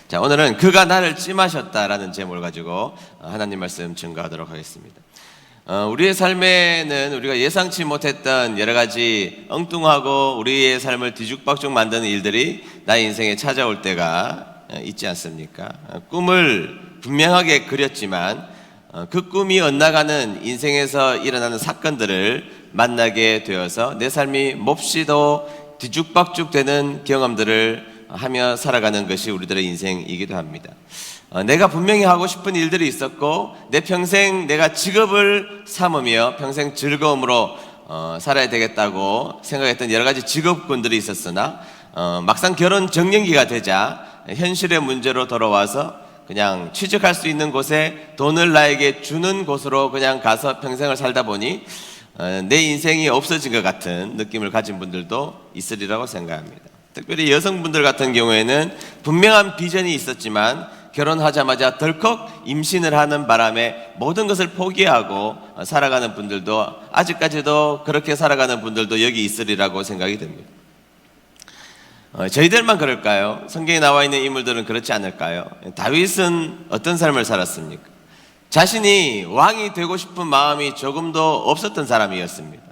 자, 오늘은 그가 나를 찜하셨다라는 제목을 가지고 하나님 말씀 증거하도록 하겠습니다. 우리의 삶에는 우리가 예상치 못했던 여러 가지 엉뚱하고 우리의 삶을 뒤죽박죽 만드는 일들이 나의 인생에 찾아올 때가 있지 않습니까? 꿈을 분명하게 그렸지만 그 꿈이 엇나가는 인생에서 일어나는 사건들을 만나게 되어서 내 삶이 몹시도 뒤죽박죽 되는 경험들을 하며 살아가는 것이 우리들의 인생이기도 합니다. 내가 분명히 하고 싶은 일들이 있었고 내 평생 내가 직업을 삼으며 평생 즐거움으로 살아야 되겠다고 생각했던 여러 가지 직업군들이 있었으나 막상 결혼 정년기가 되자 현실의 문제로 돌아와서 그냥 취직할 수 있는 곳에 돈을 나에게 주는 곳으로 그냥 가서 평생을 살다 보니 내 인생이 없어진 것 같은 느낌을 가진 분들도 있으리라고 생각합니다. 특별히 여성분들 같은 경우에는 분명한 비전이 있었지만 결혼하자마자 덜컥 임신을 하는 바람에 모든 것을 포기하고 살아가는 분들도 아직까지도 그렇게 살아가는 분들도 여기 있으리라고 생각이 됩니다. 저희들만 그럴까요? 성경에 나와 있는 인물들은 그렇지 않을까요? 다윗은 어떤 삶을 살았습니까? 자신이 왕이 되고 싶은 마음이 조금도 없었던 사람이었습니다.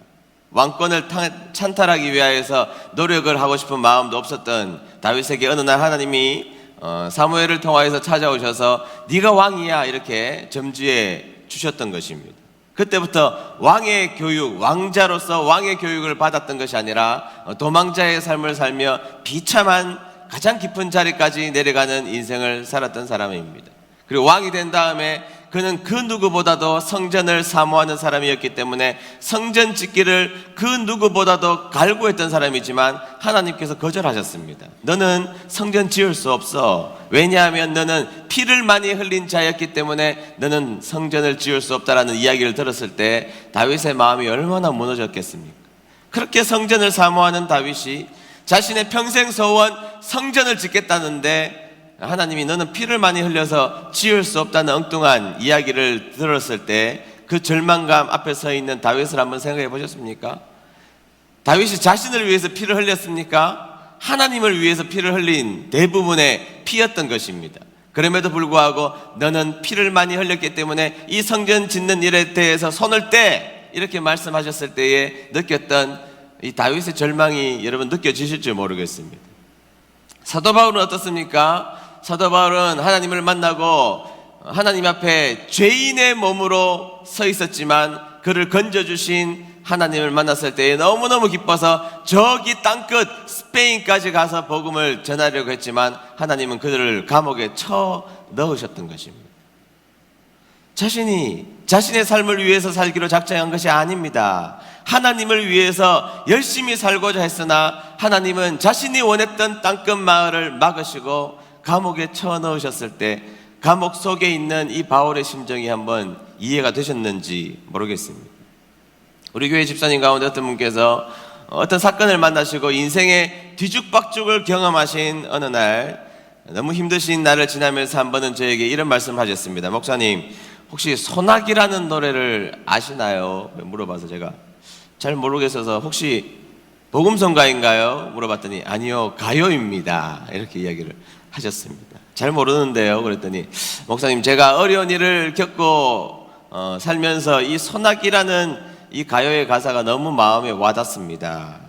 왕권을 찬탈하기 위하여서 노력을 하고 싶은 마음도 없었던 다윗에게 어느 날 하나님이 사무엘을 통하여서 찾아오셔서 네가 왕이야 이렇게 점지해 주셨던 것입니다. 그때부터 왕의 교육, 왕자로서 왕의 교육을 받았던 것이 아니라 도망자의 삶을 살며 비참한 가장 깊은 자리까지 내려가는 인생을 살았던 사람입니다. 그리고 왕이 된 다음에 그는 그 누구보다도 성전을 사모하는 사람이었기 때문에 성전 짓기를 그 누구보다도 갈구했던 사람이지만 하나님께서 거절하셨습니다. 너는 성전 지을 수 없어. 왜냐하면 너는 피를 많이 흘린 자였기 때문에 너는 성전을 지을 수 없다라는 이야기를 들었을 때 다윗의 마음이 얼마나 무너졌겠습니까? 그렇게 성전을 사모하는 다윗이 자신의 평생 소원 성전을 짓겠다는데 하나님이 너는 피를 많이 흘려서 지을 수 없다는 엉뚱한 이야기를 들었을 때 그 절망감 앞에 서 있는 다윗을 한번 생각해 보셨습니까? 다윗이 자신을 위해서 피를 흘렸습니까? 하나님을 위해서 피를 흘린 대부분의 피였던 것입니다. 그럼에도 불구하고 너는 피를 많이 흘렸기 때문에 이 성전 짓는 일에 대해서 손을 떼 이렇게 말씀하셨을 때에 느꼈던 이 다윗의 절망이 여러분 느껴지실지 모르겠습니다. 사도 바울은 어떻습니까? 사도 바울은 하나님을 만나고 하나님 앞에 죄인의 몸으로 서 있었지만 그를 건져주신 하나님을 만났을 때에 너무너무 기뻐서 저기 땅끝 스페인까지 가서 복음을 전하려고 했지만 하나님은 그들을 감옥에 쳐 넣으셨던 것입니다. 자신이 자신의 삶을 위해서 살기로 작정한 것이 아닙니다. 하나님을 위해서 열심히 살고자 했으나 하나님은 자신이 원했던 땅끝 마을을 막으시고 감옥에 쳐넣으셨을 때 감옥 속에 있는 이 바울의 심정이 한번 이해가 되셨는지 모르겠습니다. 우리 교회 집사님 가운데 어떤 분께서 어떤 사건을 만나시고 인생의 뒤죽박죽을 경험하신 어느 날 너무 힘드신 날을 지나면서 한 번은 저에게 이런 말씀을 하셨습니다. 목사님 혹시 소나기라는 노래를 아시나요? 물어봐서 제가 잘 모르겠어서 혹시 복음성가인가요? 물어봤더니 아니요 가요입니다 이렇게 이야기를 하셨습니다. 잘 모르는데요 그랬더니 목사님 제가 어려운 일을 겪고 살면서 이 소나기라는 이 가요의 가사가 너무 마음에 와닿습니다.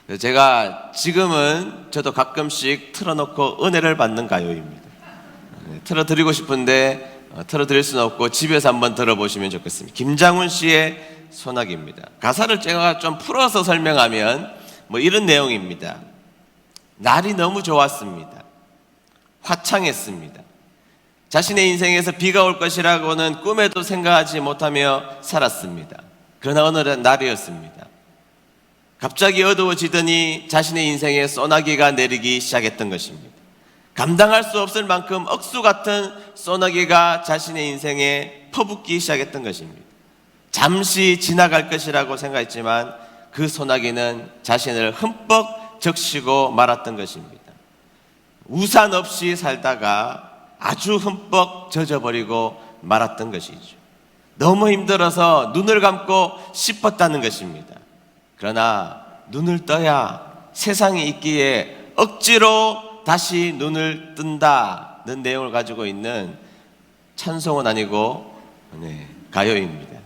그래서 제가 지금은 저도 가끔씩 틀어놓고 은혜를 받는 가요입니다. 틀어드리고 싶은데 틀어드릴 수는 없고 집에서 한번 들어보시면 좋겠습니다. 김장훈 씨의 소나기입니다. 가사를 제가 좀 풀어서 설명하면 이런 내용입니다. 날이 너무 좋았습니다. 화창했습니다. 자신의 인생에서 비가 올 것이라고는 꿈에도 생각하지 못하며 살았습니다. 그러나 어느 날이었습니다. 갑자기 어두워지더니 자신의 인생에 소나기가 내리기 시작했던 것입니다. 감당할 수 없을 만큼 억수 같은 소나기가 자신의 인생에 퍼붓기 시작했던 것입니다. 잠시 지나갈 것이라고 생각했지만 그 소나기는 자신을 흠뻑 적시고 말았던 것입니다. 우산 없이 살다가 아주 흠뻑 젖어버리고 말았던 것이죠. 너무 힘들어서 눈을 감고 싶었다는 것입니다. 그러나 눈을 떠야 세상이 있기에 억지로 다시 눈을 뜬다는 내용을 가지고 있는 찬송은 아니고 가요입니다.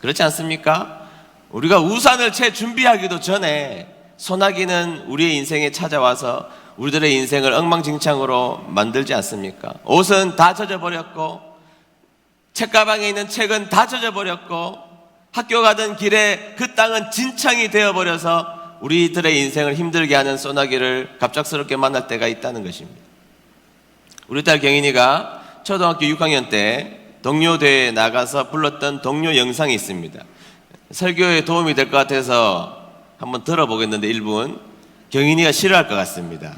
그렇지 않습니까? 우리가 우산을 채 준비하기도 전에 소나기는 우리의 인생에 찾아와서 우리들의 인생을 엉망진창으로 만들지 않습니까? 옷은 다 젖어버렸고, 책가방에 있는 책은 다 젖어버렸고, 학교 가던 길에 그 땅은 진창이 되어버려서 우리들의 인생을 힘들게 하는 소나기를 갑작스럽게 만날 때가 있다는 것입니다. 우리 딸 경인이가 초등학교 6학년 때 동료대회에 나가서 불렀던 동료 영상이 있습니다. 설교에 도움이 될 것 같아서 한번 들어보겠는데 1분. 경인이가 싫어할 것 같습니다.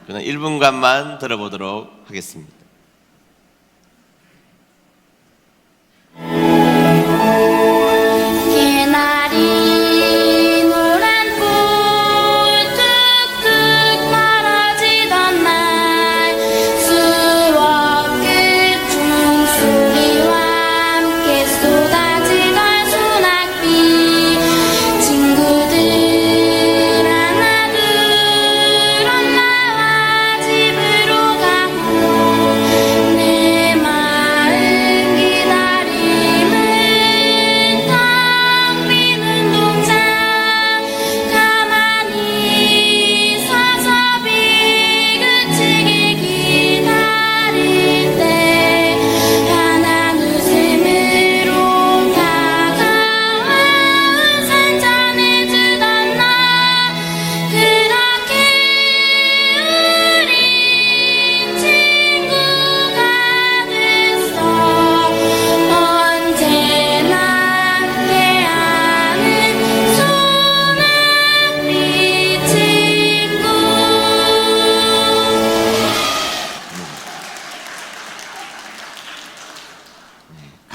그냥 1분간만 들어보도록 하겠습니다.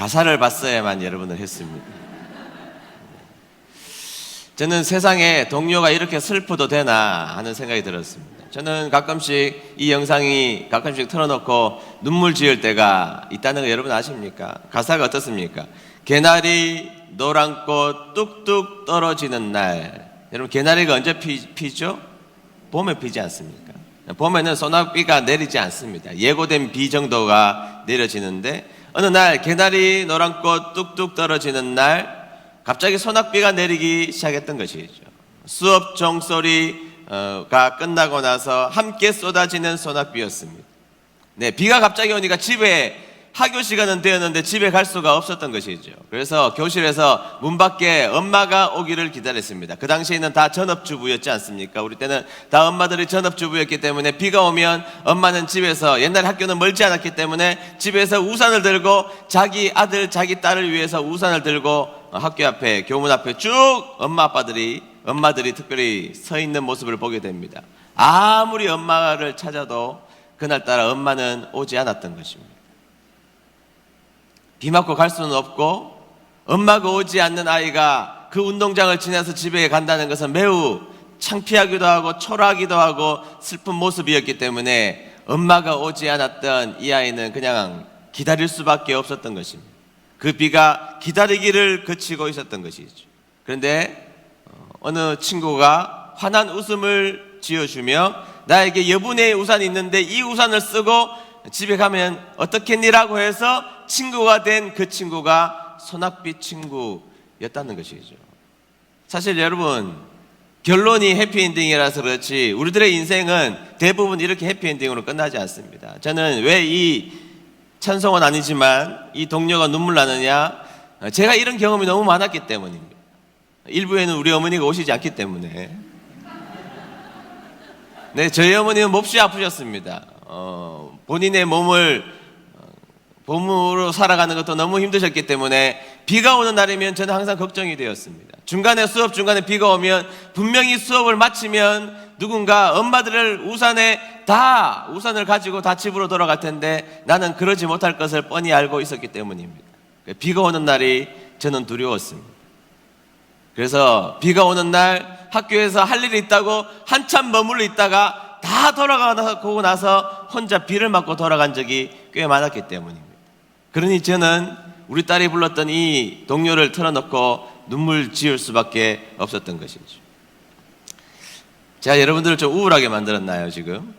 가사를 봤어야만 여러분을 했습니다. 저는 세상에 동료가 이렇게 슬퍼도 되나 하는 생각이 들었습니다. 저는 가끔씩 이 영상이 가끔씩 틀어놓고 눈물 지을 때가 있다는 거 여러분 아십니까? 가사가 어떻습니까? 개나리 노란 꽃 뚝뚝 떨어지는 날. 여러분 개나리가 언제 피죠? 봄에 피지 않습니까? 봄에는 소낙비가 내리지 않습니다. 예고된 비 정도가 내려지는데 어느 날 개나리 노란 꽃 뚝뚝 떨어지는 날 갑자기 소낙비가 내리기 시작했던 것이죠. 수업 종소리가 끝나고 나서 함께 쏟아지는 소낙비였습니다. 네, 비가 갑자기 오니까 집에 학교 시간은 되었는데 집에 갈 수가 없었던 것이죠. 그래서 교실에서 문 밖에 엄마가 오기를 기다렸습니다. 그 당시에는 다 전업주부였지 않습니까? 우리 때는 다 엄마들이 전업주부였기 때문에 비가 오면 엄마는 집에서, 옛날 학교는 멀지 않았기 때문에 집에서 우산을 들고 자기 아들, 자기 딸을 위해서 우산을 들고 학교 앞에, 교문 앞에 쭉 엄마들이 특별히 서 있는 모습을 보게 됩니다. 아무리 엄마를 찾아도 그날따라 엄마는 오지 않았던 것입니다. 비 맞고 갈 수는 없고 엄마가 오지 않는 아이가 그 운동장을 지나서 집에 간다는 것은 매우 창피하기도 하고 초라하기도 하고 슬픈 모습이었기 때문에 엄마가 오지 않았던 이 아이는 그냥 기다릴 수밖에 없었던 것입니다. 그 비가 기다리기를 그치고 있었던 것이죠. 그런데 어느 친구가 환한 웃음을 지어주며 나에게 여분의 우산이 있는데 이 우산을 쓰고 집에 가면 어떻겠니라고 해서 친구가 된 그 친구가 소낙비 친구였다는 것이죠. 사실 여러분 결론이 해피엔딩이라서 그렇지 우리들의 인생은 대부분 이렇게 해피엔딩으로 끝나지 않습니다. 저는 왜 이 찬송은 아니지만 이 동료가 눈물 나느냐, 제가 이런 경험이 너무 많았기 때문입니다. 일부에는 우리 어머니가 오시지 않기 때문에. 네, 저희 어머니는 몹시 아프셨습니다. 본인의 몸으로 살아가는 것도 너무 힘드셨기 때문에 비가 오는 날이면 저는 항상 걱정이 되었습니다. 수업 중간에 비가 오면 분명히 수업을 마치면 누군가 엄마들을 우산을 가지고 다 집으로 돌아갈 텐데 나는 그러지 못할 것을 뻔히 알고 있었기 때문입니다. 비가 오는 날이 저는 두려웠습니다. 그래서 비가 오는 날 학교에서 할 일이 있다고 한참 머물러 있다가 다 돌아가고 나서 혼자 비를 맞고 돌아간 적이 꽤 많았기 때문입니다. 그러니 저는 우리 딸이 불렀던 이 동요를 틀어놓고 눈물 지을 수밖에 없었던 것이죠. 제가 여러분들을 좀 우울하게 만들었나요, 지금?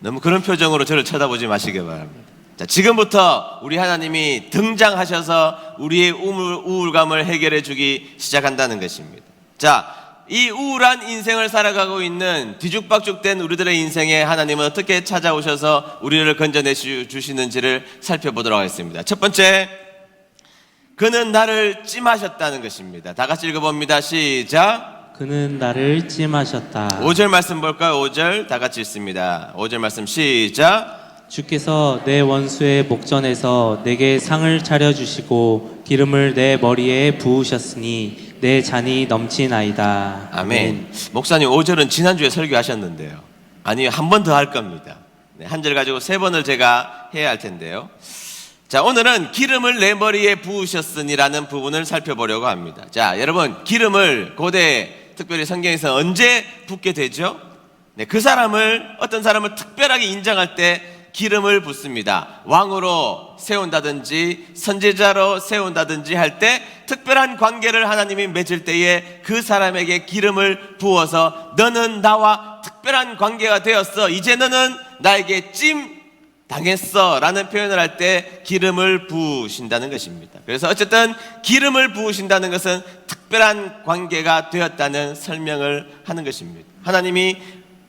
너무 그런 표정으로 저를 쳐다보지 마시기 바랍니다. 자, 지금부터 우리 하나님이 등장하셔서 우리의 우울감을 해결해 주기 시작한다는 것입니다. 자, 이 우울한 인생을 살아가고 있는 뒤죽박죽된 우리들의 인생에 하나님은 어떻게 찾아오셔서 우리를 건져내 주시는지를 살펴보도록 하겠습니다. 첫 번째, 그는 나를 찜하셨다는 것입니다. 다 같이 읽어봅니다. 시작. 그는 나를 찜하셨다. 5절 말씀 볼까요? 5절 다 같이 읽습니다. 5절 말씀 시작. 주께서 내 원수의 목전에서 내게 상을 차려주시고 기름을 내 머리에 부으셨으니 내 잔이 넘치나이다. 아멘. 목사님 5절은 지난주에 설교하셨는데요. 아니, 한 번 더 할 겁니다. 네, 한 절 가지고 3번을 제가 해야 할 텐데요. 자, 오늘은 기름을 내 머리에 부으셨으니라는 부분을 살펴보려고 합니다. 자, 여러분, 기름을 고대 특별히 성경에서 언제 붓게 되죠? 네, 그 사람을, 어떤 사람을 특별하게 인정할 때 기름을 붓습니다. 왕으로 세운다든지 선지자로 세운다든지 할 때 특별한 관계를 하나님이 맺을 때에 그 사람에게 기름을 부어서 너는 나와 특별한 관계가 되었어, 이제 너는 나에게 찜 당했어 라는 표현을 할 때 기름을 부으신다는 것입니다. 그래서 어쨌든 기름을 부으신다는 것은 특별한 관계가 되었다는 설명을 하는 것입니다. 하나님이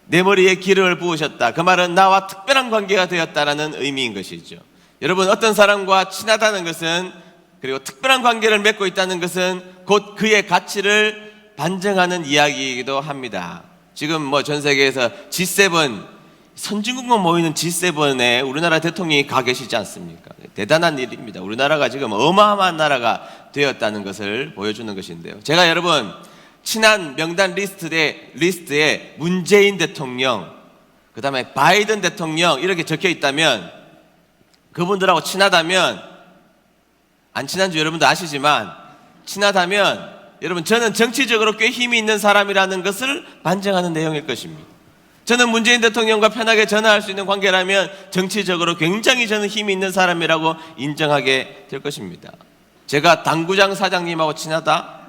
내 머리에 기름을 부으셨다, 그 말은 나와 특별한 관계가 되었다라는 의미인 것이죠. 여러분, 어떤 사람과 친하다는 것은, 그리고 특별한 관계를 맺고 있다는 것은 곧 그의 가치를 반증하는 이야기이기도 합니다. 지금 뭐 전 세계에서 G7, 선진국만 모이는 G7에 우리나라 대통령이 가 계시지 않습니까? 대단한 일입니다. 우리나라가 지금 어마어마한 나라가 되었다는 것을 보여주는 것인데요. 제가 여러분, 친한 명단 리스트에 문재인 대통령, 그 다음에 바이든 대통령 이렇게 적혀 있다면, 그분들하고 친하다면, 안 친한 줄 여러분도 아시지만 친하다면, 여러분, 저는 정치적으로 꽤 힘이 있는 사람이라는 것을 반증하는 내용일 것입니다. 저는 문재인 대통령과 편하게 전화할 수 있는 관계라면 정치적으로 굉장히 저는 힘이 있는 사람이라고 인정하게 될 것입니다. 제가 당구장 사장님하고 친하다?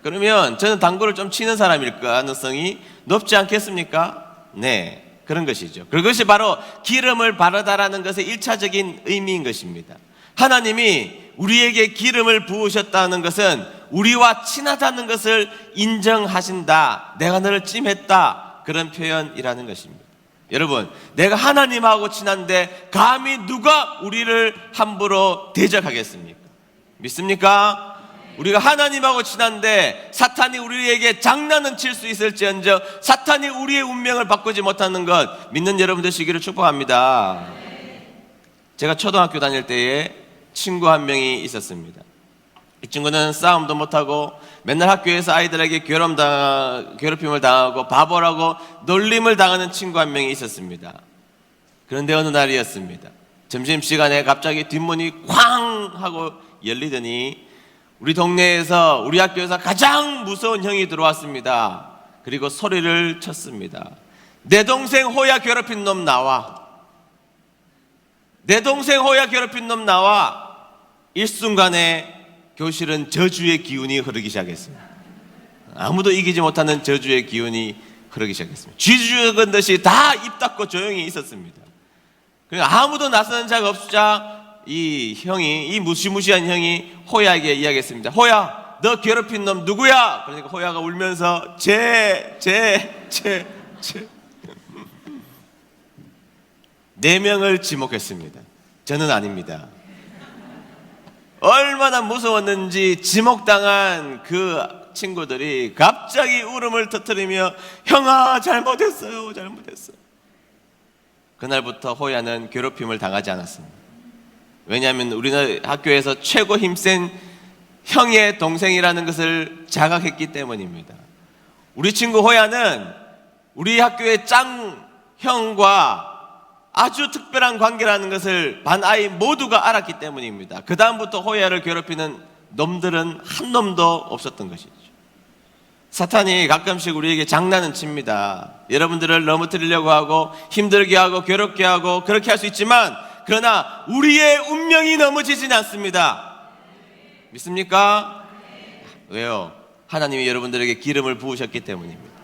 그러면 저는 당구를 좀 치는 사람일 가능성이 높지 않겠습니까? 네, 그런 것이죠. 그것이 바로 기름을 바르다라는 것의 1차적인 의미인 것입니다. 하나님이 우리에게 기름을 부으셨다는 것은 우리와 친하다는 것을 인정하신다, 내가 너를 찜했다, 그런 표현이라는 것입니다. 여러분, 내가 하나님하고 친한데 감히 누가 우리를 함부로 대적하겠습니까? 믿습니까? 우리가 하나님하고 친한데 사탄이 우리에게 장난은 칠 수 있을지언정 사탄이 우리의 운명을 바꾸지 못하는 것 믿는 여러분 되시기를 축복합니다. 제가 초등학교 다닐 때에 친구 한 명이 있었습니다. 이 친구는 싸움도 못하고 맨날 학교에서 아이들에게 괴롭힘을 당하고 바보라고 놀림을 당하는 친구 한 명이 있었습니다. 그런데 어느 날이었습니다. 점심시간에 갑자기 뒷문이 쾅 하고 열리더니 우리 동네에서, 우리 학교에서 가장 무서운 형이 들어왔습니다. 그리고 소리를 쳤습니다. 내 동생 호야 괴롭힌 놈 나와. 내 동생 호야 괴롭힌 놈 나와. 일순간에 교실은 저주의 기운이 흐르기 시작했습니다. 아무도 이기지 못하는 저주의 기운이 흐르기 시작했습니다. 쥐죽은 듯이 다 입 닫고 조용히 있었습니다. 그러니까 아무도 나서는 자가 없자 이 무시무시한 형이 호야에게 이야기했습니다. 호야, 너 괴롭힌 놈 누구야? 그러니까 호야가 울면서 네 명을 지목했습니다. 저는 아닙니다. 얼마나 무서웠는지 지목당한 그 친구들이 갑자기 울음을 터뜨리며 형아 잘못했어요. 그날부터 호야는 괴롭힘을 당하지 않았습니다. 왜냐하면 우리나라 학교에서 최고 힘센 형의 동생이라는 것을 자각했기 때문입니다. 우리 친구 호야는 우리 학교의 짱 형과 아주 특별한 관계라는 것을 반 아이 모두가 알았기 때문입니다. 그 다음부터 호야를 괴롭히는 놈들은 한 놈도 없었던 것이죠. 사탄이 가끔씩 우리에게 장난은 칩니다. 여러분들을 넘어뜨리려고 하고 힘들게 하고 괴롭게 하고 그렇게 할 수 있지만, 그러나 우리의 운명이 넘어지진 않습니다. 믿습니까? 왜요? 하나님이 여러분들에게 기름을 부으셨기 때문입니다.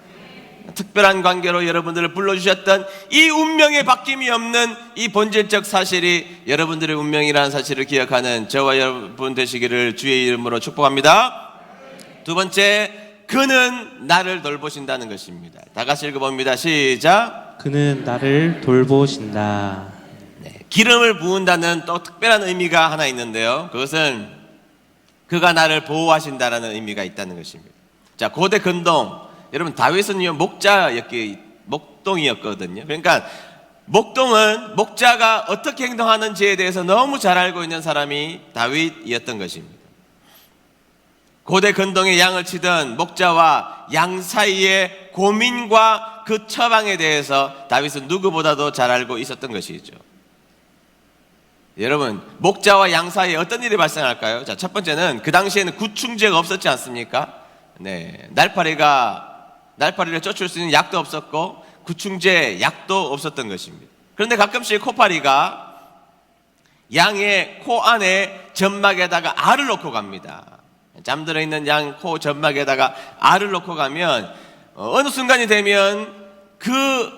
특별한 관계로 여러분들을 불러주셨던 이 운명의 바뀜이 없는 이 본질적 사실이 여러분들의 운명이라는 사실을 기억하는 저와 여러분 되시기를 주의 이름으로 축복합니다. 두 번째, 그는 나를 돌보신다는 것입니다. 다 같이 읽어봅니다. 시작. 그는 나를 돌보신다. 기름을 부은다는 또 특별한 의미가 하나 있는데요. 그것은 그가 나를 보호하신다라는 의미가 있다는 것입니다. 자, 고대 근동, 여러분 다윗은 목동이었거든요. 그러니까 목동은 목자가 어떻게 행동하는지에 대해서 너무 잘 알고 있는 사람이 다윗이었던 것입니다. 고대 근동의 양을 치던 목자와 양 사이의 고민과 그 처방에 대해서 다윗은 누구보다도 잘 알고 있었던 것이죠. 여러분, 목자와 양 사이에 어떤 일이 발생할까요? 자, 첫 번째는 그 당시에는 구충제가 없었지 않습니까? 날파리를 쫓을 수 있는 약도 없었고 구충제 약도 없었던 것입니다. 그런데 가끔씩 코파리가 양의 코 안에 점막에다가 알을 넣고 갑니다. 잠들어 있는 양 코 점막에다가 알을 넣고 가면 어느 순간이 되면 그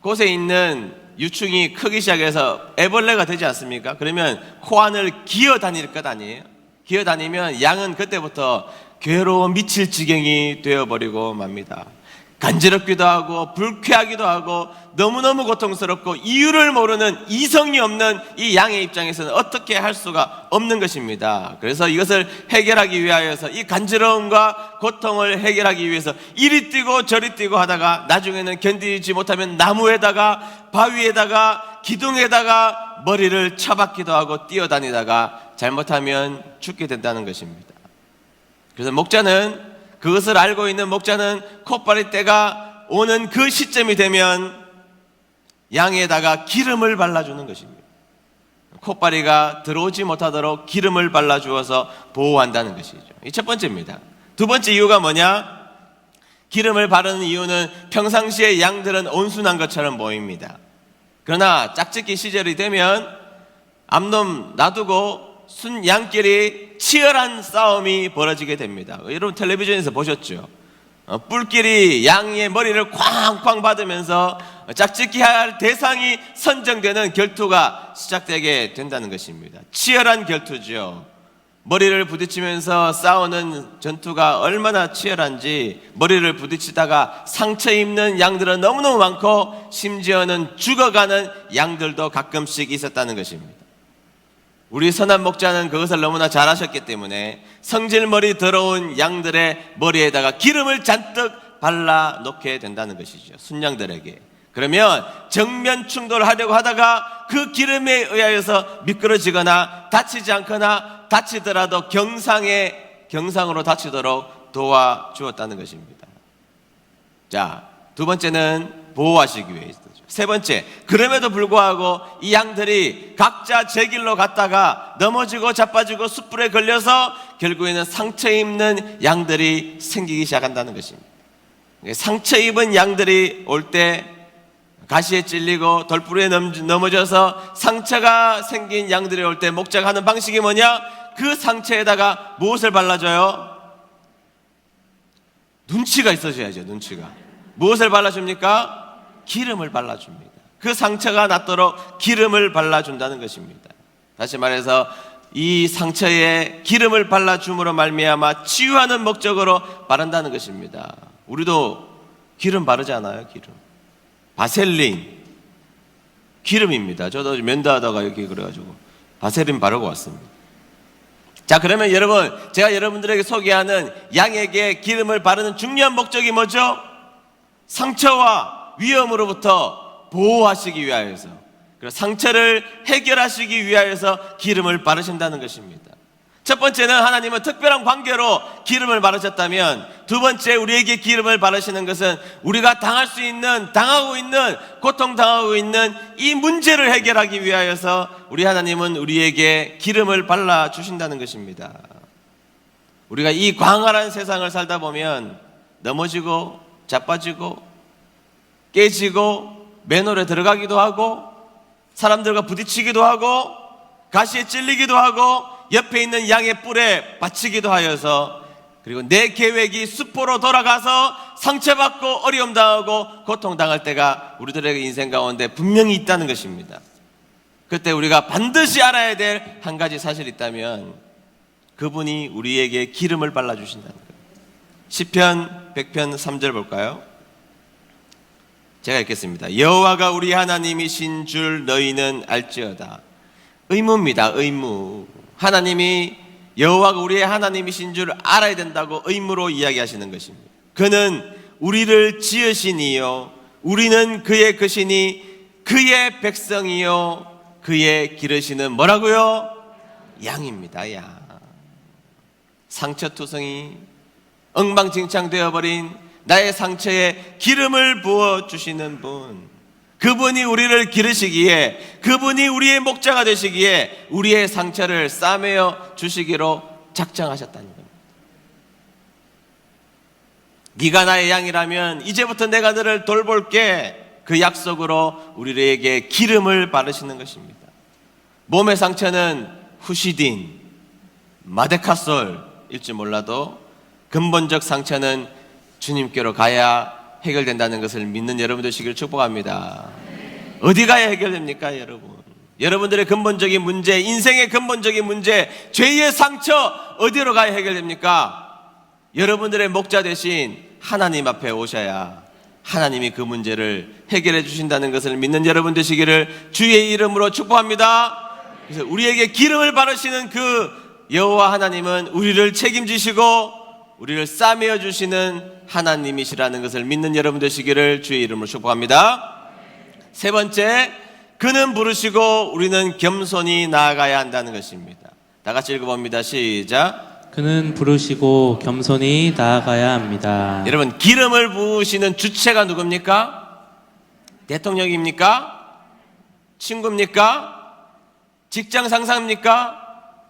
곳에 있는 유충이 크기 시작해서 애벌레가 되지 않습니까? 그러면 코 안을 기어 다닐 것 아니에요? 기어 다니면 양은 그때부터 괴로워 미칠 지경이 되어버리고 맙니다. 간지럽기도 하고 불쾌하기도 하고 너무너무 고통스럽고 이유를 모르는 이성이 없는 이 양의 입장에서는 어떻게 할 수가 없는 것입니다. 그래서 이것을 해결하기 위하여서 이 간지러움과 고통을 해결하기 위해서 이리 뛰고 저리 뛰고 하다가 나중에는 견디지 못하면 나무에다가 바위에다가 기둥에다가 머리를 쳐박기도 하고 뛰어다니다가 잘못하면 죽게 된다는 것입니다. 그래서 그것을 알고 있는 목자는 콧바리 때가 오는 그 시점이 되면 양에다가 기름을 발라주는 것입니다. 콧바리가 들어오지 못하도록 기름을 발라주어서 보호한다는 것이죠. 이 첫 번째입니다. 두 번째 이유가 뭐냐? 기름을 바르는 이유는 평상시에 양들은 온순한 것처럼 보입니다. 그러나 짝짓기 시절이 되면 암놈 놔두고 순 양끼리 치열한 싸움이 벌어지게 됩니다. 여러분 텔레비전에서 보셨죠? 뿔끼리 양의 머리를 쾅쾅 받으면서 짝짓기 할 대상이 선정되는 결투가 시작되게 된다는 것입니다. 치열한 결투죠. 머리를 부딪히면서 싸우는 전투가 얼마나 치열한지 머리를 부딪히다가 상처 입는 양들은 너무너무 많고 심지어는 죽어가는 양들도 가끔씩 있었다는 것입니다. 우리 선한 목자는 그것을 너무나 잘 아셨기 때문에 성질머리 더러운 양들의 머리에다가 기름을 잔뜩 발라놓게 된다는 것이죠. 순양들에게. 그러면 정면 충돌하려고 하다가 그 기름에 의하여서 미끄러지거나 다치지 않거나 다치더라도 경상으로 다치도록 도와주었다는 것입니다. 자, 두 번째는 보호하시기 위해서. 세 번째, 그럼에도 불구하고 이 양들이 각자 제 길로 갔다가 넘어지고 자빠지고 숯불에 걸려서 결국에는 상처 입는 양들이 생기기 시작한다는 것입니다. 상처 입은 양들이 올 때 가시에 찔리고 돌부리에 넘어져서 상처가 생긴 양들이 올 때 목자가 하는 방식이 뭐냐? 그 상처에다가 무엇을 발라줘요? 눈치가 있어줘야죠. 눈치가. 무엇을 발라줍니까? 기름을 발라줍니다. 그 상처가 낫도록 기름을 발라준다는 것입니다. 다시 말해서 이 상처에 기름을 발라줌으로 말미암아 치유하는 목적으로 바른다는 것입니다. 우리도 기름 바르지 않아요? 기름. 바셀린 기름입니다. 저도 면도하다가 여기 그래가지고 바셀린 바르고 왔습니다. 자, 그러면 여러분, 제가 여러분들에게 소개하는 양에게 기름을 바르는 중요한 목적이 뭐죠? 상처와 위험으로부터 보호하시기 위하여서, 그리고 상처를 해결하시기 위하여서 기름을 바르신다는 것입니다. 첫 번째는 하나님은 특별한 관계로 기름을 바르셨다면, 두 번째 우리에게 기름을 바르시는 것은 우리가 당하고 있는 고통당하고 있는 이 문제를 해결하기 위하여서 우리 하나님은 우리에게 기름을 발라주신다는 것입니다. 우리가 이 광활한 세상을 살다 보면 넘어지고 자빠지고 깨지고 맨홀에 들어가기도 하고 사람들과 부딪히기도 하고 가시에 찔리기도 하고 옆에 있는 양의 뿔에 받치기도 하여서 그리고 내 계획이 수포로 돌아가서 상처받고 어려움 당하고 고통당할 때가 우리들의 인생 가운데 분명히 있다는 것입니다. 그때 우리가 반드시 알아야 될 한 가지 사실이 있다면 그분이 우리에게 기름을 발라주신다는 거예요. 시편 100편 3절 볼까요? 제가 읽겠습니다. 여호와가 우리 하나님이신 줄 너희는 알지어다. 의무입니다. 의무. 하나님이 여호와가 우리의 하나님이신 줄 알아야 된다고 의무로 이야기하시는 것입니다. 그는 우리를 지으신 이요 우리는 그의 것이니 그의 백성이요 그의 기르시는 뭐라고요? 양입니다. 양. 상처투성이 엉망진창 되어버린 나의 상처에 기름을 부어주시는 분, 그분이 우리를 기르시기에, 그분이 우리의 목자가 되시기에 우리의 상처를 싸매어 주시기로 작정하셨다는 겁니다. 네가 나의 양이라면 이제부터 내가 너를 돌볼게, 그 약속으로 우리에게 기름을 바르시는 것입니다. 몸의 상처는 후시딘, 마데카솔일지 몰라도 근본적 상처는 주님께로 가야 해결된다는 것을 믿는 여러분 되시기를 축복합니다. 어디 가야 해결됩니까, 여러분? 여러분들의 근본적인 문제, 인생의 근본적인 문제, 죄의 상처 어디로 가야 해결됩니까? 여러분들의 목자 되신 하나님 앞에 오셔야 하나님이 그 문제를 해결해 주신다는 것을 믿는 여러분 되시기를 주의 이름으로 축복합니다. 그래서 우리에게 기름을 바르시는 그 여호와 하나님은 우리를 책임지시고 우리를 싸매어 주시는 하나님이시라는 것을 믿는 여러분 되시기를 주의 이름으로 축복합니다. 세 번째, 그는 부르시고 우리는 겸손히 나아가야 한다는 것입니다. 다 같이 읽어봅니다. 시작. 그는 부르시고 겸손히 나아가야 합니다. 여러분, 기름을 부으시는 주체가 누굽니까? 대통령입니까? 친구입니까? 직장 상사입니까?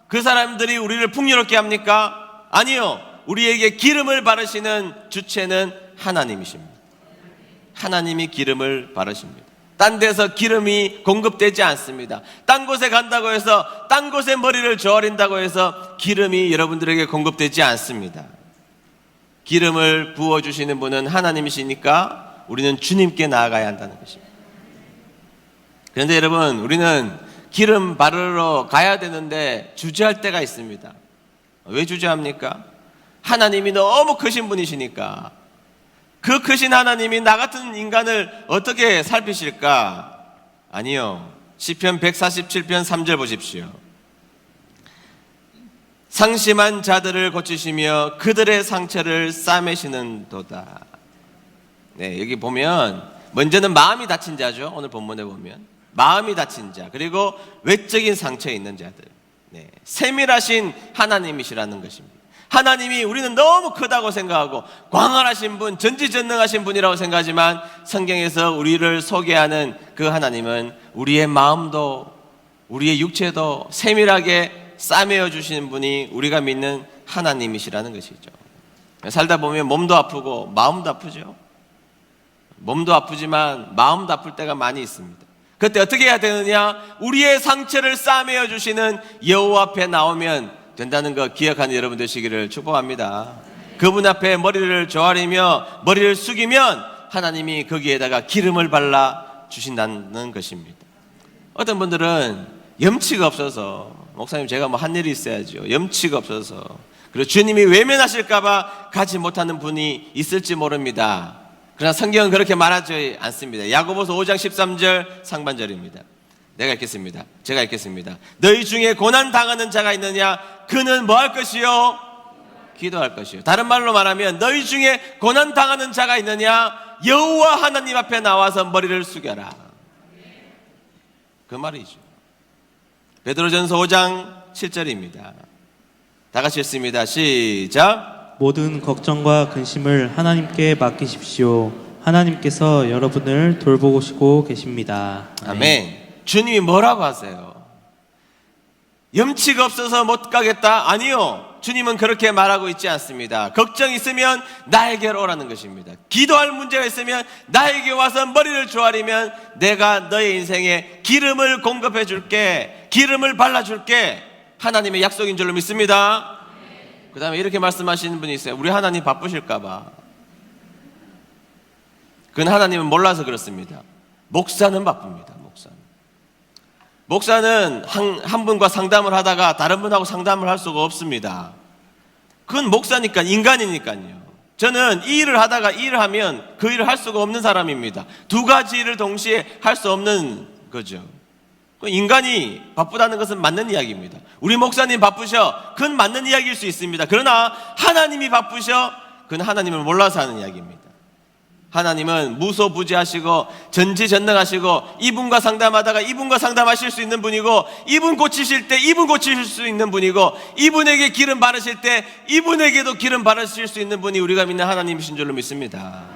그 사람들이 우리를 풍요롭게 합니까? 아니요. 우리에게 기름을 바르시는 주체는 하나님이십니다. 하나님이 기름을 바르십니다. 딴 데서 기름이 공급되지 않습니다. 딴 곳에 간다고 해서, 딴 곳에 머리를 조아린다고 해서 기름이 여러분들에게 공급되지 않습니다. 기름을 부어주시는 분은 하나님이시니까 우리는 주님께 나아가야 한다는 것입니다. 그런데 여러분, 우리는 기름 바르러 가야 되는데 주저할 때가 있습니다. 왜 주저합니까? 하나님이 너무 크신 분이시니까. 그 크신 하나님이 나 같은 인간을 어떻게 살피실까? 아니요. 시편 147편 3절 보십시오. 상심한 자들을 고치시며 그들의 상처를 싸매시는 도다. 네, 여기 보면 먼저는 마음이 다친 자죠. 오늘 본문에 보면 마음이 다친 자, 그리고 외적인 상처에 있는 자들. 네, 세밀하신 하나님이시라는 것입니다. 하나님이 우리는 너무 크다고 생각하고 광활하신 분, 전지전능하신 분이라고 생각하지만 성경에서 우리를 소개하는 그 하나님은 우리의 마음도 우리의 육체도 세밀하게 싸매어 주시는 분이 우리가 믿는 하나님이시라는 것이죠. 살다 보면 몸도 아프고 마음도 아프죠. 몸도 아프지만 마음도 아플 때가 많이 있습니다. 그때 어떻게 해야 되느냐? 우리의 상처를 싸매어 주시는 여호와 앞에 나오면 된다는 거 기억하는 여러분 되시기를 축복합니다. 그분 앞에 머리를 조아리며 머리를 숙이면 하나님이 거기에다가 기름을 발라 주신다는 것입니다. 어떤 분들은 염치가 없어서, 목사님 제가 뭐 한 일이 있어야죠, 염치가 없어서, 그리고 주님이 외면하실까봐 가지 못하는 분이 있을지 모릅니다. 그러나 성경은 그렇게 말하지 않습니다. 야고보서 5장 13절 상반절입니다. 제가 읽겠습니다. 너희 중에 고난 당하는 자가 있느냐? 그는 뭐 할 것이요? 기도할 것이요. 다른 말로 말하면 너희 중에 고난 당하는 자가 있느냐? 여호와 하나님 앞에 나와서 머리를 숙여라. 그 말이죠. 베드로전서 5장 7절입니다. 다 같이 읽습니다. 시작. 모든 걱정과 근심을 하나님께 맡기십시오. 하나님께서 여러분을 돌보시고 계십니다. 아멘. 주님이 뭐라고 하세요? 염치가 없어서 못 가겠다? 아니요. 주님은 그렇게 말하고 있지 않습니다. 걱정 있으면 나에게로 오라는 것입니다. 기도할 문제가 있으면 나에게 와서 머리를 조아리면 내가 너의 인생에 기름을 공급해 줄게, 기름을 발라줄게. 하나님의 약속인 줄로 믿습니다. 그 다음에 이렇게 말씀하시는 분이 있어요. 우리 하나님 바쁘실까봐. 그건 하나님은 몰라서 그렇습니다. 목사는 바쁩니다. 목사는 한 분과 상담을 하다가 다른 분하고 상담을 할 수가 없습니다. 그건 목사니까, 인간이니까요. 저는 이 일을 하다가 이 일을 하면 그 일을 할 수가 없는 사람입니다. 두 가지 일을 동시에 할 수 없는 거죠. 인간이 바쁘다는 것은 맞는 이야기입니다. 우리 목사님 바쁘셔, 그건 맞는 이야기일 수 있습니다. 그러나 하나님이 바쁘셔, 그건 하나님을 몰라서 하는 이야기입니다. 하나님은 무소부지하시고 전지전능하시고 이분과 상담하다가 이분과 상담하실 수 있는 분이고, 이분 고치실 때 이분 고치실 수 있는 분이고, 이분에게 기름 바르실 때 이분에게도 기름 바르실 수 있는 분이 우리가 믿는 하나님이신 줄로 믿습니다.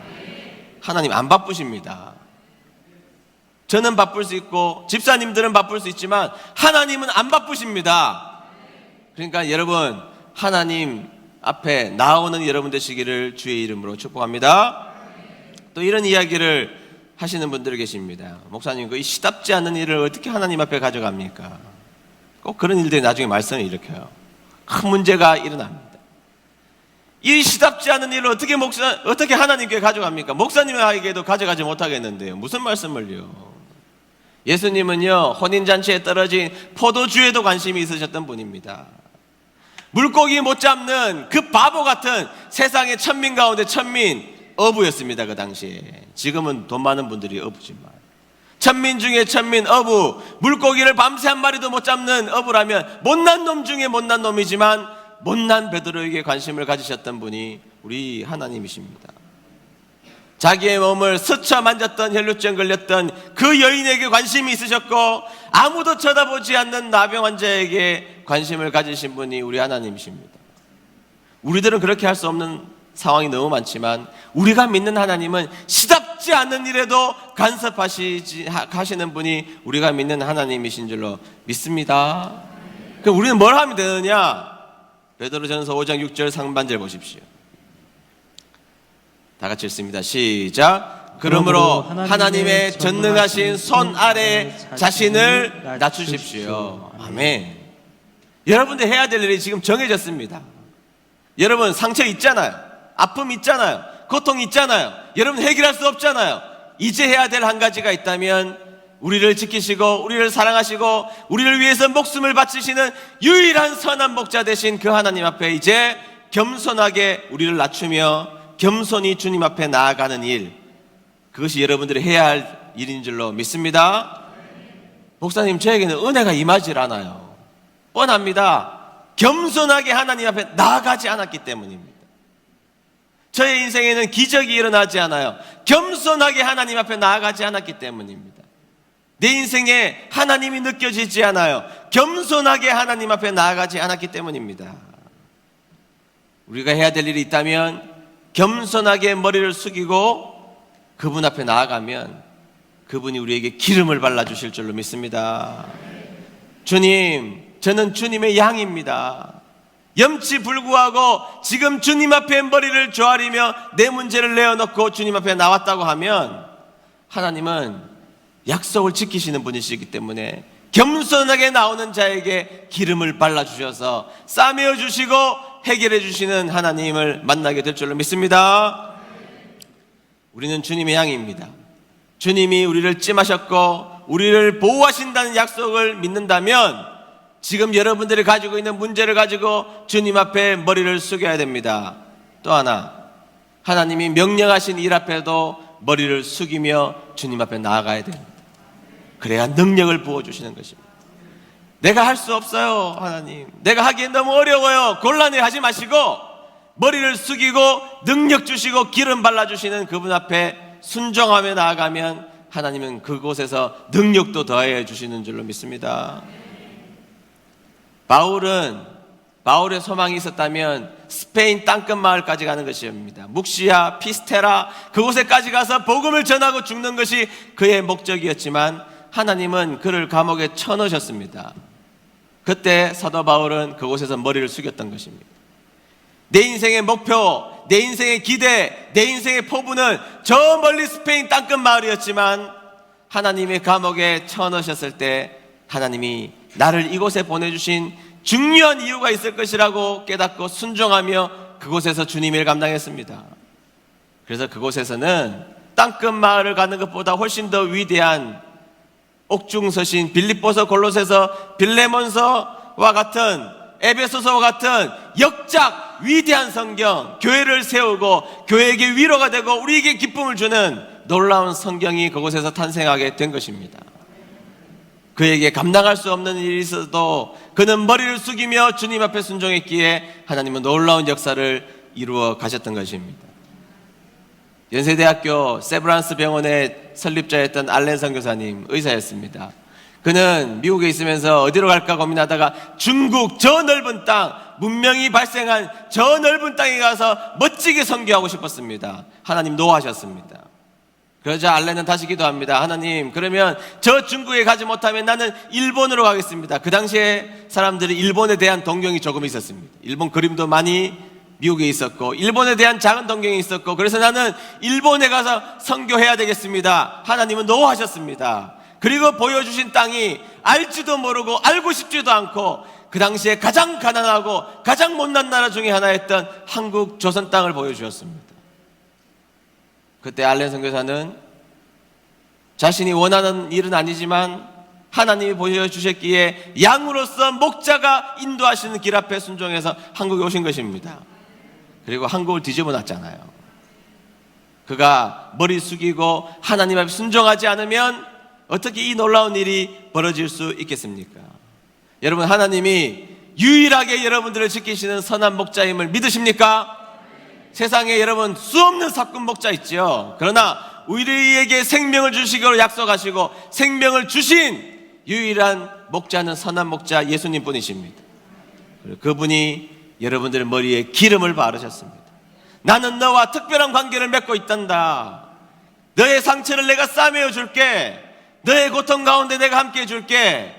하나님 안 바쁘십니다. 저는 바쁠 수 있고 집사님들은 바쁠 수 있지만 하나님은 안 바쁘십니다. 그러니까 여러분, 하나님 앞에 나오는 여러분 되시기를 주의 이름으로 축복합니다. 또 이런 이야기를 하시는 분들이 계십니다. 목사님, 그 시답지 않는 일을 어떻게 하나님 앞에 가져갑니까? 꼭 그런 일들이 나중에 말썽을 일으켜요. 큰 문제가 일어납니다. 이 시답지 않은 일을 어떻게 하나님께 가져갑니까? 목사님에게도 가져가지 못하겠는데요. 무슨 말씀을요? 예수님은요, 혼인잔치에 떨어진 포도주에도 관심이 있으셨던 분입니다. 물고기 못 잡는 그 바보 같은 세상의 천민 가운데 천민, 어부였습니다. 그 당시에. 지금은 돈 많은 분들이 어부지만, 천민 중에 천민, 어부, 물고기를 밤새 한 마리도 못 잡는 어부라면 못난 놈 중에 못난 놈이지만 못난 베드로에게 관심을 가지셨던 분이 우리 하나님이십니다. 자기의 몸을 스쳐 만졌던 혈루증 걸렸던 그 여인에게 관심이 있으셨고, 아무도 쳐다보지 않는 나병 환자에게 관심을 가지신 분이 우리 하나님이십니다. 우리들은 그렇게 할 수 없는 상황이 너무 많지만 우리가 믿는 하나님은 시답지 않는 일에도 간섭하시는 분이 우리가 믿는 하나님이신 줄로 믿습니다. 그럼 우리는 뭘 하면 되느냐? 베드로전서 5장 6절 상반절 보십시오. 다 같이 읽습니다. 시작. 그러므로 하나님의 전능하신 손 아래 자신을 낮추십시오. 아멘. 여러분들 해야 될 일이 지금 정해졌습니다. 여러분 상처 있잖아요. 아픔 있잖아요. 고통 있잖아요. 여러분 해결할 수 없잖아요. 이제 해야 될 한 가지가 있다면, 우리를 지키시고 우리를 사랑하시고 우리를 위해서 목숨을 바치시는 유일한 선한 목자 되신 그 하나님 앞에 이제 겸손하게 우리를 낮추며 겸손히 주님 앞에 나아가는 일, 그것이 여러분들이 해야 할 일인 줄로 믿습니다. 목사님, 저에게는 은혜가 임하질 않아요. 뻔합니다. 겸손하게 하나님 앞에 나아가지 않았기 때문입니다. 저의 인생에는 기적이 일어나지 않아요. 겸손하게 하나님 앞에 나아가지 않았기 때문입니다. 내 인생에 하나님이 느껴지지 않아요. 겸손하게 하나님 앞에 나아가지 않았기 때문입니다. 우리가 해야 될 일이 있다면 겸손하게 머리를 숙이고 그분 앞에 나아가면 그분이 우리에게 기름을 발라주실 줄로 믿습니다. 주님, 저는 주님의 양입니다. 염치불구하고 지금 주님 앞에 머리를 조아리며 내 문제를 내어놓고 주님 앞에 나왔다고 하면 하나님은 약속을 지키시는 분이시기 때문에 겸손하게 나오는 자에게 기름을 발라주셔서 싸매어 주시고 해결해 주시는 하나님을 만나게 될 줄로 믿습니다. 우리는 주님의 양입니다. 주님이 우리를 찜하셨고 우리를 보호하신다는 약속을 믿는다면 지금 여러분들이 가지고 있는 문제를 가지고 주님 앞에 머리를 숙여야 됩니다. 또 하나, 하나님이 명령하신 일 앞에도 머리를 숙이며 주님 앞에 나아가야 됩니다. 그래야 능력을 부어주시는 것입니다. 내가 할 수 없어요, 하나님. 내가 하기엔 너무 어려워요. 곤란해 하지 마시고 머리를 숙이고 능력 주시고 기름 발라주시는 그분 앞에 순종하며 나아가면 하나님은 그곳에서 능력도 더해 주시는 줄로 믿습니다. 바울의 소망이 있었다면 스페인 땅끝 마을까지 가는 것입니다. 묵시아, 피스테라, 그곳에까지 가서 복음을 전하고 죽는 것이 그의 목적이었지만 하나님은 그를 감옥에 쳐넣으셨습니다. 그때 사도 바울은 그곳에서 머리를 숙였던 것입니다. 내 인생의 목표, 내 인생의 기대, 내 인생의 포부는 저 멀리 스페인 땅끝 마을이었지만 하나님의 감옥에 쳐넣으셨을 때 하나님이 나를 이곳에 보내주신 중요한 이유가 있을 것이라고 깨닫고 순종하며 그곳에서 주님의 일을 감당했습니다. 그래서 그곳에서는 땅끝 마을을 가는 것보다 훨씬 더 위대한 옥중서신 빌립보서, 골로새서, 빌레몬서와 같은, 에베소서와 같은 역작 위대한 성경, 교회를 세우고 교회에게 위로가 되고 우리에게 기쁨을 주는 놀라운 성경이 그곳에서 탄생하게 된 것입니다. 그에게 감당할 수 없는 일이 있어도 그는 머리를 숙이며 주님 앞에 순종했기에 하나님은 놀라운 역사를 이루어 가셨던 것입니다. 연세대학교 세브란스 병원의 설립자였던 알렌 선교사님, 의사였습니다. 그는 미국에 있으면서 어디로 갈까 고민하다가 중국 저 넓은 땅, 문명이 발생한 저 넓은 땅에 가서 멋지게 선교하고 싶었습니다. 하나님 노하셨습니다. 그러자 알렌은 다시 기도합니다. 하나님, 그러면 저 중국에 가지 못하면 나는 일본으로 가겠습니다. 그 당시에 사람들이 일본에 대한 동경이 조금 있었습니다. 일본 그림도 많이 미국에 있었고 일본에 대한 작은 동경이 있었고, 그래서 나는 일본에 가서 선교해야 되겠습니다. 하나님은 노하셨습니다. 그리고 보여주신 땅이 알지도 모르고 알고 싶지도 않고 그 당시에 가장 가난하고 가장 못난 나라 중에 하나였던 한국 조선 땅을 보여주셨습니다. 그때 알렌 선교사는 자신이 원하는 일은 아니지만 하나님이 보여주셨기에 양으로서 목자가 인도하시는 길 앞에 순종해서 한국에 오신 것입니다. 그리고 한국을 뒤집어 놨잖아요. 그가 머리 숙이고 하나님 앞에 순종하지 않으면 어떻게 이 놀라운 일이 벌어질 수 있겠습니까? 여러분, 하나님이 유일하게 여러분들을 지키시는 선한 목자임을 믿으십니까? 세상에 여러분 수없는 사꾼 목자 있죠. 그러나 우리에게 생명을 주시기로 약속하시고 생명을 주신 유일한 목자는 선한 목자 예수님 뿐이십니다. 그분이 여러분들의 머리에 기름을 바르셨습니다. 나는 너와 특별한 관계를 맺고 있단다. 너의 상처를 내가 싸매어 줄게. 너의 고통 가운데 내가 함께 해줄게.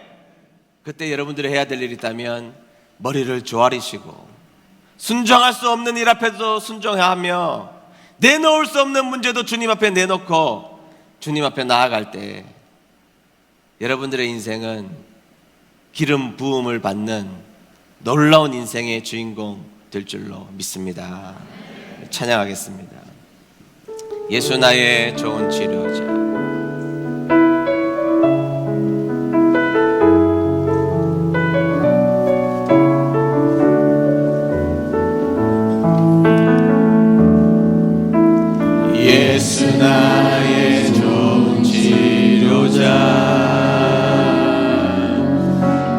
그때 여러분들이 해야 될 일이 있다면 머리를 조아리시고 순종할 수 없는 일 앞에도 순종하며 내놓을 수 없는 문제도 주님 앞에 내놓고 주님 앞에 나아갈 때 여러분들의 인생은 기름 부음을 받는 놀라운 인생의 주인공 될 줄로 믿습니다. 찬양하겠습니다. 예수 나의 좋은 치료자. 예수 나의 좋은 치료자,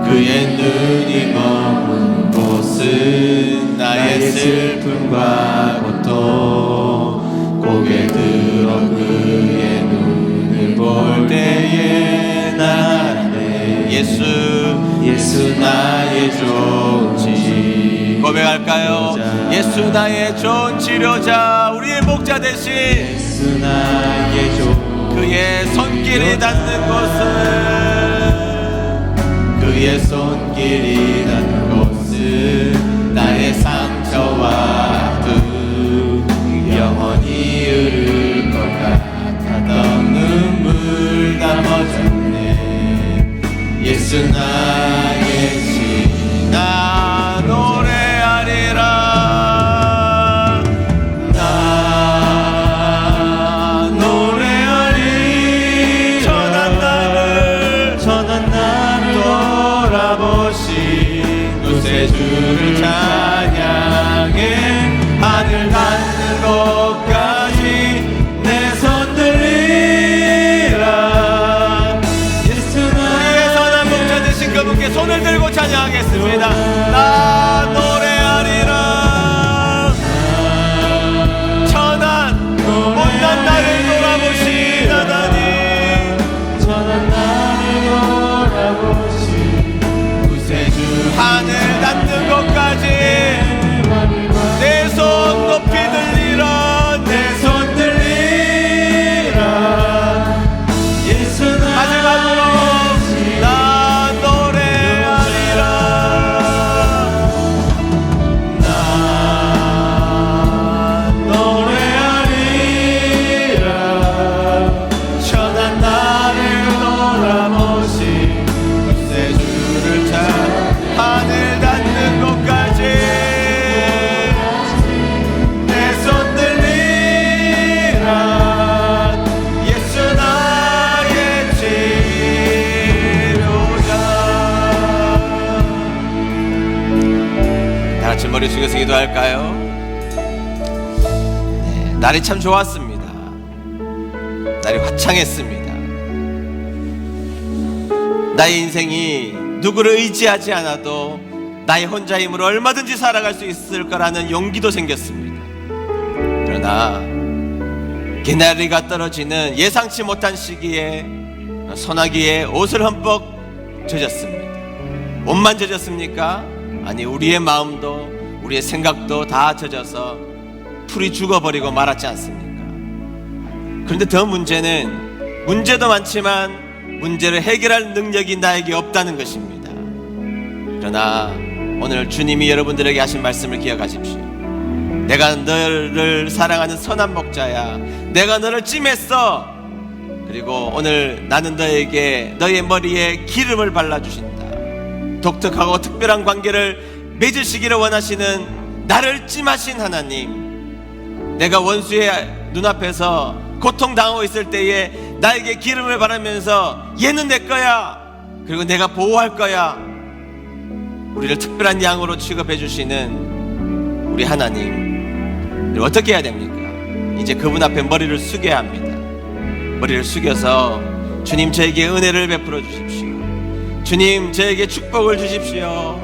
그의 눈이 머문 곳은 나의 슬픔과 고통, 고개 들어 그의 눈을 볼 때에 나네. 예수 나의 좋은 치료자. 고백할까요? 예수 나의 좋은 치료자, 우리의 목자 대신 예수 나의 좋은 그의 손길이 닿는 곳은, 그의 손길이 닿는 곳은 나의 상처와 아픔 영원히 흐를 것 같았던 눈물 담아줬네. 예수 나의 나 노래하리라. 나 노래하리. 천한 나를 돌아보신 구세주를 찬양해. 하늘 닿는 곳까지 내 손 들리라. 우리의 선한 목자 되신 그분께 손을 들고 찬양하겠습니다. 나 노래하리라. 천한 못난 나를 돌아보신 하나님, 천한 나를 돌아보신 구세주 하늘 닿는 곳까지 내 손 높이 들리라. 내 손 들리라. 예수 마지막으로 나 노래하리라. 같이 머리 숙여서 기도할까요? 네, 날이 참 좋았습니다. 날이 화창했습니다. 나의 인생이 누구를 의지하지 않아도 나의 혼자 힘으로 얼마든지 살아갈 수 있을 거라는 용기도 생겼습니다. 그러나 개나리가 떨어지는 예상치 못한 시기에 소나기에 옷을 흠뻑 젖었습니다. 옷만 젖었습니까? 아니, 우리의 마음도 우리의 생각도 다 젖어서 풀이 죽어버리고 말았지 않습니까? 그런데 더 문제는, 문제도 많지만 문제를 해결할 능력이 나에게 없다는 것입니다. 그러나 오늘 주님이 여러분들에게 하신 말씀을 기억하십시오. 내가 너를 사랑하는 선한 목자야. 내가 너를 찜했어. 그리고 오늘 나는 너에게 너의 머리에 기름을 발라주신다. 독특하고 특별한 관계를 맺으시기를 원하시는 나를 찜하신 하나님, 내가 원수의 눈앞에서 고통당하고 있을 때에 나에게 기름을 바르면서 얘는 내 거야, 그리고 내가 보호할 거야, 우리를 특별한 양으로 취급해 주시는 우리 하나님, 어떻게 해야 됩니까? 이제 그분 앞에 머리를 숙여야 합니다. 머리를 숙여서 주님, 저에게 은혜를 베풀어 주십시오. 주님, 저에게 축복을 주십시오.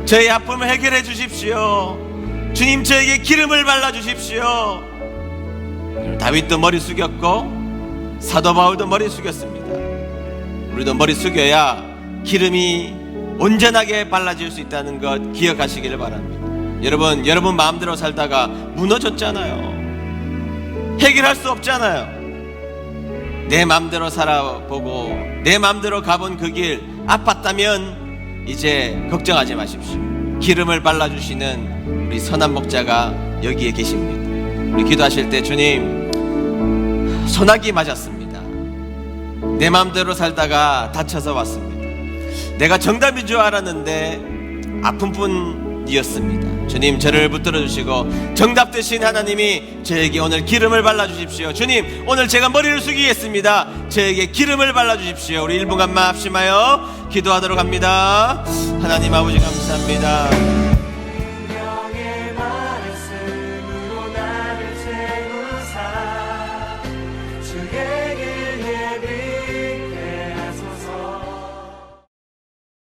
저의 아픔을 해결해 주십시오. 주님, 저에게 기름을 발라 주십시오. 다윗도 머리 숙였고 사도 바울도 머리 숙였습니다. 우리도 머리 숙여야 기름이 온전하게 발라질 수 있다는 것 기억하시기를 바랍니다. 여러분 마음대로 살다가 무너졌잖아요. 해결할 수 없잖아요. 내 마음대로 살아보고 내 마음대로 가본 그 길 아팠다면 이제 걱정하지 마십시오. 기름을 발라주시는 우리 선한 목자가 여기에 계십니다. 우리 기도하실 때, 주님, 소나기 맞았습니다. 내 마음대로 살다가 다쳐서 왔습니다. 내가 정답인 줄 알았는데 아픈 뿐이었습니다. 주님, 저를 붙들어 주시고 정답 되신 하나님이 저에게 오늘 기름을 발라주십시오. 주님, 오늘 제가 머리를 숙이겠습니다. 저에게 기름을 발라주십시오. 우리 1분간만 합심하여 기도하도록 합니다. 하나님 아버지, 감사합니다.